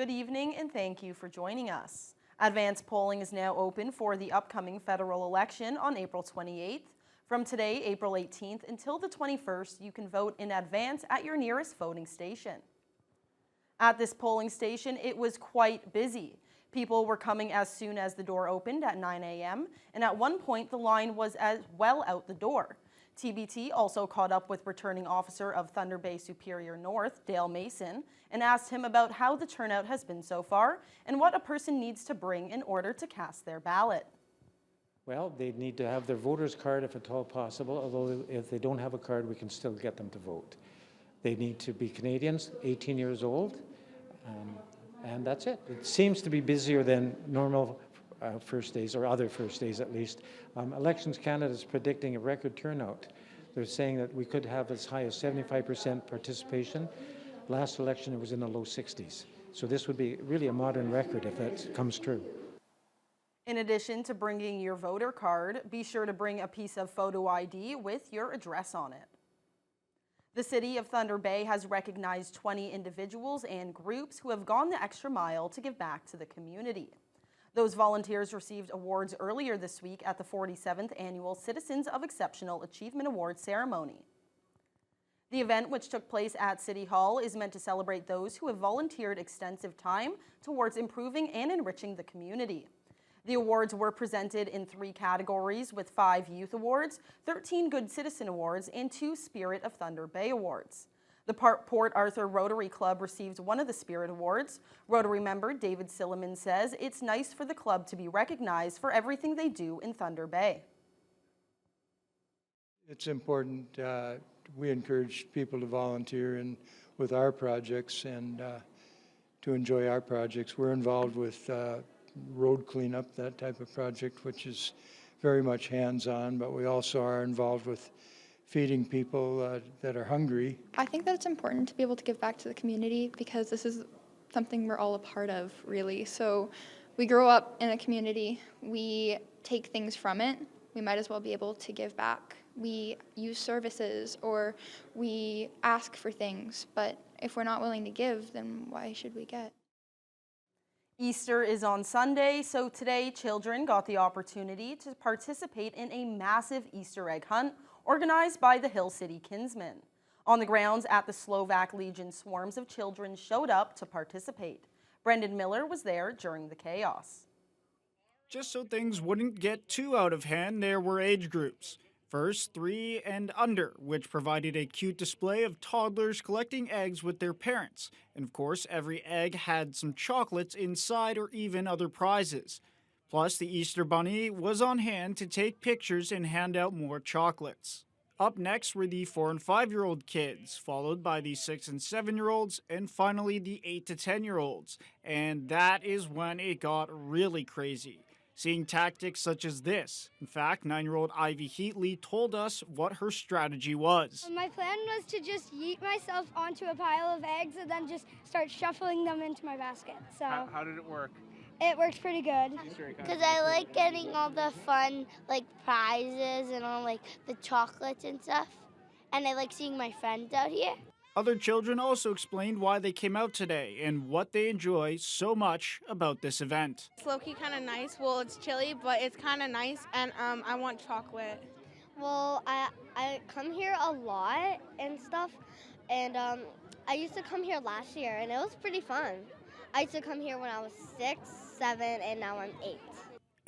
Good evening and thank you for joining us. Advanced polling is now open for the upcoming federal election on April 28th. From today, April 18th, until the 21st, you can vote in advance at your nearest voting station. At this polling station, it was quite busy. People were coming as soon as the door opened at 9 a.m., and at one point the line was as well out the door. TBT also caught up with returning officer of Thunder Bay Superior North, Dale Mason, and asked him about how the turnout has been so far and what a person needs to bring in order to cast their ballot. Well, they need to have their voter's card if at all possible, although if they don't have a card, we can still get them to vote. They need to be Canadians, 18 years old, and that's it. It seems to be busier than normal first days, or other first days at least. Elections Canada is predicting a record turnout. They're saying that we could have as high as 75% participation. Last election, it was in the low 60s. So this would be really a modern record if that comes true. In addition to bringing your voter card, be sure to bring a piece of photo ID with your address on it. The City of Thunder Bay has recognized 20 individuals and groups who have gone the extra mile to give back to the community. Those volunteers received awards earlier this week at the 47th Annual Citizens of Exceptional Achievement Award ceremony. The event, which took place at City Hall, is meant to celebrate those who have volunteered extensive time towards improving and enriching the community. The awards were presented in 3 categories, with 5 Youth Awards, 13 Good Citizen Awards, and 2 Spirit of Thunder Bay Awards. The Port Arthur Rotary Club received one of the Spirit Awards. Rotary member David Silliman says it's nice for the club to be recognized for everything they do in Thunder Bay. It's important. We encourage people to volunteer with our projects and to enjoy our projects. We're involved with road cleanup, that type of project, which is very much hands-on, but we also are involved with feeding people that are hungry. I think that it's important to be able to give back to the community because this is something we're all a part of, really. So we grow up in a community, we take things from it, we might as well be able to give back. We use services or we ask for things, but if we're not willing to give, then why should we get? Easter is on Sunday, so today children got the opportunity to participate in a massive Easter egg hunt organized by the Hill City Kinsmen. On the grounds at the Slovak Legion, swarms of children showed up to participate. Brendan Miller was there during the chaos. Just so things wouldn't get too out of hand, there were age groups. First, 3 and under, which provided a cute display of toddlers collecting eggs with their parents. And of course, every egg had some chocolates inside or even other prizes. Plus, the Easter Bunny was on hand to take pictures and hand out more chocolates. Up next were the 4 and 5-year-old kids, followed by the 6 and 7-year-olds, and finally the 8 to 10-year-olds. And that is when it got really crazy. Seeing tactics such as this. In fact, 9-year-old Ivy Heatley told us what her strategy was. My plan was to just yeet myself onto a pile of eggs and then just start shuffling them into my basket. So how did it work? It worked pretty good. Because I like getting all the fun prizes and all the chocolates and stuff. And I like seeing my friends out here. Other children also explained why they came out today and what they enjoy so much about this event. It's low-key kind of nice. Well, it's chilly, but it's kind of nice, and I want chocolate. Well, I come here a lot and stuff, and I used to come here last year, and it was pretty fun. I used to come here when I was 6, 7, and now I'm 8.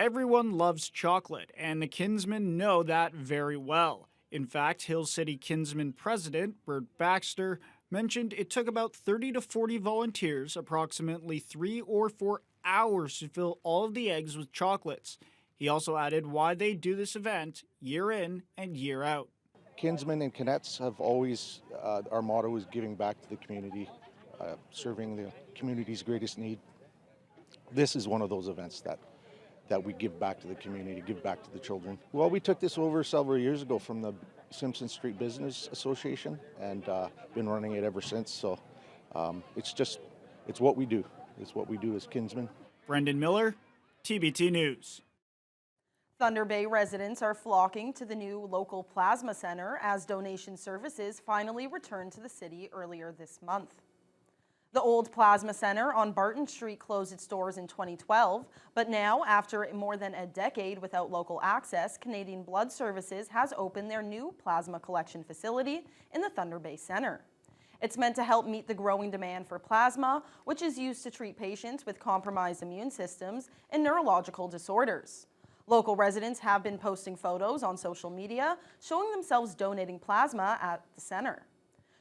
Everyone loves chocolate, and the Kinsmen know that very well. In fact, Hill City Kinsman President Bert Baxter mentioned it took about 30 to 40 volunteers approximately 3 or 4 hours to fill all of the eggs with chocolates. He also added why they do this event year in and year out. Kinsmen and Cadets have always, our motto is giving back to the community, serving the community's greatest need. This is one of those events that we give back to the community, give back to the children. Well, we took this over several years ago from the Simpson Street Business Association and been running it ever since. So it's what we do. It's what we do as Kinsmen. Brendan Miller, TBT News. Thunder Bay residents are flocking to the new local plasma center as donation services finally returned to the city earlier this month. The old Plasma Center on Barton Street closed its doors in 2012, but now, after more than a decade without local access, Canadian Blood Services has opened their new plasma collection facility in the Thunder Bay Center. It's meant to help meet the growing demand for plasma, which is used to treat patients with compromised immune systems and neurological disorders. Local residents have been posting photos on social media showing themselves donating plasma at the center.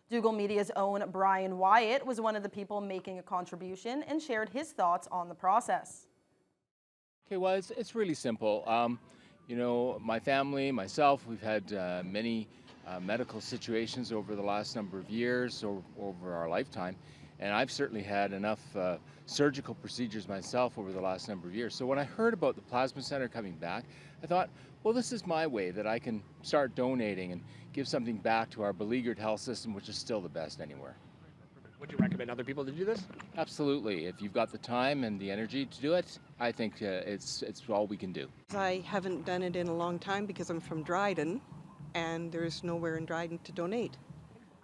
Dougal Media's own Brian Wyatt was one of the people making a contribution and shared his thoughts on the process. Okay, well, it's really simple. You know, my family, myself, we've had many medical situations over the last number of years or over our lifetime, and I've certainly had enough surgical procedures myself over the last number of years. So when I heard about the Plasma Center coming back, I thought, well, this is my way that I can start donating and give something back to our beleaguered health system, which is still the best anywhere. Would you recommend other people to do this? Absolutely. If you've got the time and the energy to do it, I think it's all we can do. I haven't done it in a long time because I'm from Dryden, and there's nowhere in Dryden to donate.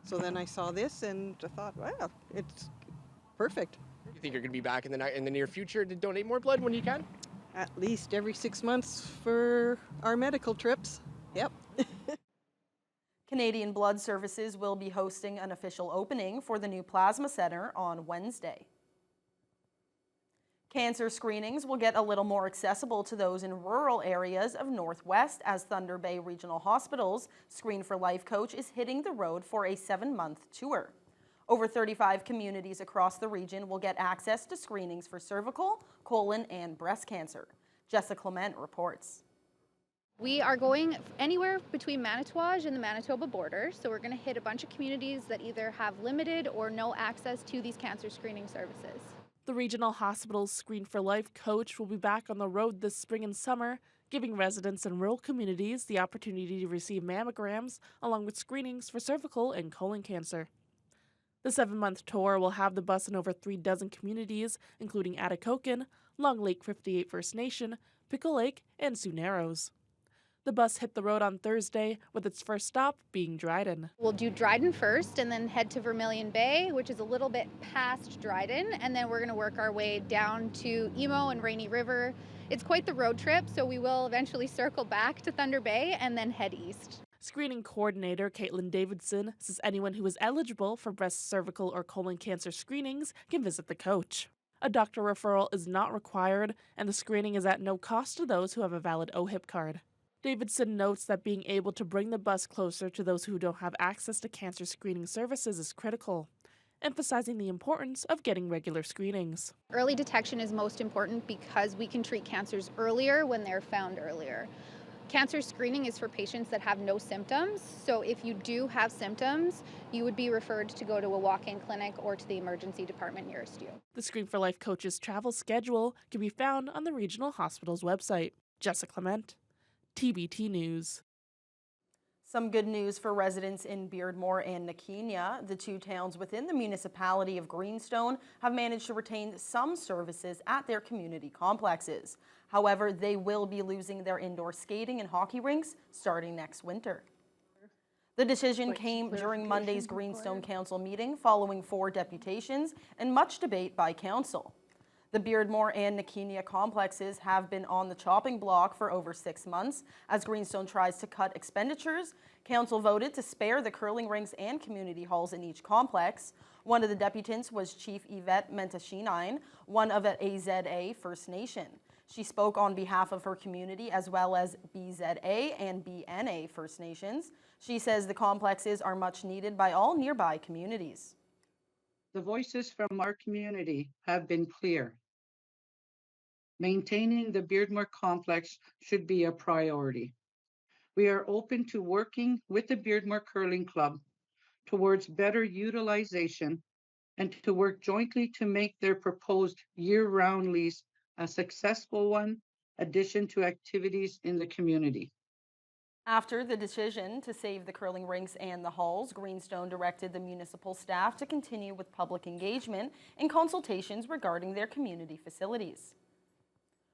So then I saw this and I thought, well, it's perfect. You think you're going to be back in the near future to donate more blood when you can? At least every 6 months for our medical trips. Yep. Canadian Blood Services will be hosting an official opening for the new Plasma Center on Wednesday. Cancer screenings will get a little more accessible to those in rural areas of Northwest as Thunder Bay Regional Hospital's Screen for Life coach is hitting the road for a 7-month tour. Over 35 communities across the region will get access to screenings for cervical, colon, and breast cancer. Jessica Clement reports. We are going anywhere between Manitouwadge and the Manitoba border, so we're going to hit a bunch of communities that either have limited or no access to these cancer screening services. The Regional Hospital's Screen for Life coach will be back on the road this spring and summer, giving residents in rural communities the opportunity to receive mammograms along with screenings for cervical and colon cancer. The 7-month tour will have the bus in over 3 dozen communities, including Atikokan, Long Lake 58 First Nation, Pickle Lake, and Sioux Narrows. The bus hit the road on Thursday, with its first stop being Dryden. We'll do Dryden first and then head to Vermilion Bay, which is a little bit past Dryden, and then we're going to work our way down to Emo and Rainy River. It's quite the road trip, so we will eventually circle back to Thunder Bay and then head east. Screening coordinator Caitlin Davidson says anyone who is eligible for breast, cervical, or colon cancer screenings can visit the coach. A doctor referral is not required, and the screening is at no cost to those who have a valid OHIP card. Davidson notes that being able to bring the bus closer to those who don't have access to cancer screening services is critical, emphasizing the importance of getting regular screenings. Early detection is most important because we can treat cancers earlier when they're found earlier. Cancer screening is for patients that have no symptoms, so if you do have symptoms, you would be referred to go to a walk-in clinic or to the emergency department nearest you. The Screen for Life coach's travel schedule can be found on the regional hospital's website. Jessica Clement, TBT News. Some good news for residents in Beardmore and Nakeena. The 2 towns within the municipality of Greenstone have managed to retain some services at their community complexes. However, they will be losing their indoor skating and hockey rinks starting next winter. The decision came during Monday's Greenstone Council meeting following 4 deputations and much debate by council. The Beardmore and Nakeena complexes have been on the chopping block for over 6 months as Greenstone tries to cut expenditures. Council voted to spare the curling rinks and community halls in each complex. One of the deputants was Chief Yvette Mentashinine, one of an AZA First Nation. She spoke on behalf of her community as well as BZA and BNA First Nations. She says the complexes are much needed by all nearby communities. The voices from our community have been clear. Maintaining the Beardmore complex should be a priority. We are open to working with the Beardmore Curling Club towards better utilization and to work jointly to make their proposed year-round lease a successful one, addition to activities in the community. After the decision to save the curling rinks and the halls, Greenstone directed the municipal staff to continue with public engagement and consultations regarding their community facilities.